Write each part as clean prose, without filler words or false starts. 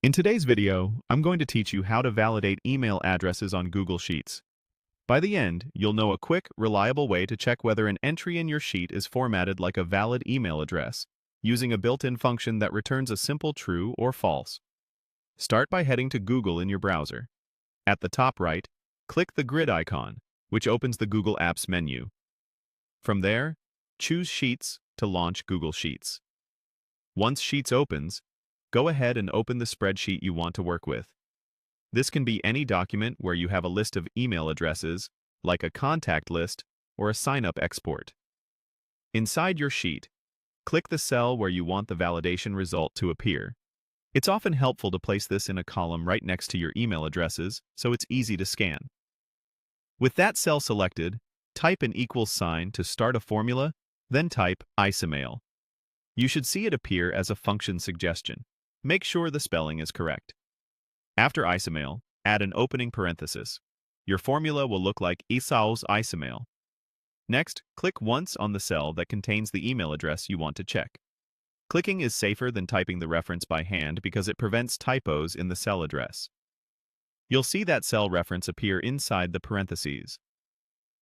In today's video, I'm going to teach you how to validate email addresses on Google Sheets. By the end, you'll know a quick, reliable way to check whether an entry in your sheet is formatted like a valid email address, using a built-in function that returns a simple true or false. Start by heading to Google in your browser. At the top right, click the grid icon, which opens the Google Apps menu. From there, choose Sheets to launch Google Sheets. Once Sheets opens, go ahead and open the spreadsheet you want to work with. This can be any document where you have a list of email addresses, like a contact list or a sign-up export. Inside your sheet, click the cell where you want the validation result to appear. It's often helpful to place this in a column right next to your email addresses so it's easy to scan. With that cell selected, type an equals sign to start a formula, then type isamail. You should see it appear as a function suggestion. Make sure the spelling is correct. After isamail, add an opening parenthesis. Your formula will look like Esau's isamail. Next, click once on the cell that contains the email address you want to check. Clicking is safer than typing the reference by hand because it prevents typos in the cell address. You'll see that cell reference appear inside the parentheses.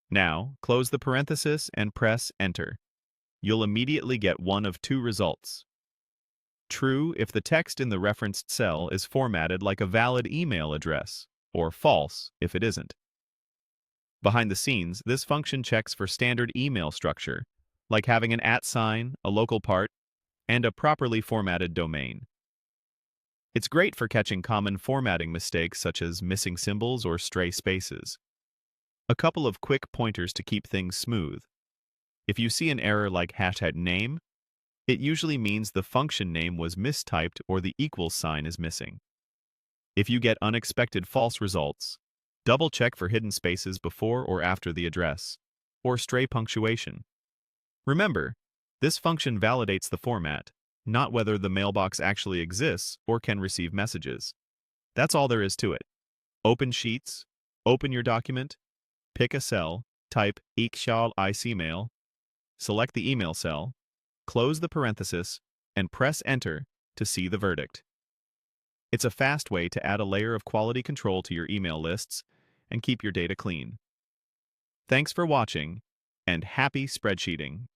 Now, close the parenthesis and press Enter. You'll immediately get one of two results. True if the text in the referenced cell is formatted like a valid email address, or false if it isn't. Behind the scenes, this function checks for standard email structure, like having an @ sign, a local part, and a properly formatted domain. It's great for catching common formatting mistakes such as missing symbols or stray spaces. A couple of quick pointers to keep things smooth. If you see an error like #name, it usually means the function name was mistyped or the equals sign is missing. If you get unexpected false results, double-check for hidden spaces before or after the address, or stray punctuation. Remember, this function validates the format, not whether the mailbox actually exists or can receive messages. That's all there is to it. Open Sheets, open your document, pick a cell, type isamail, select the email cell, close the parenthesis, and press Enter to see the verdict. It's a fast way to add a layer of quality control to your email lists and keep your data clean. Thanks for watching, and happy spreadsheeting!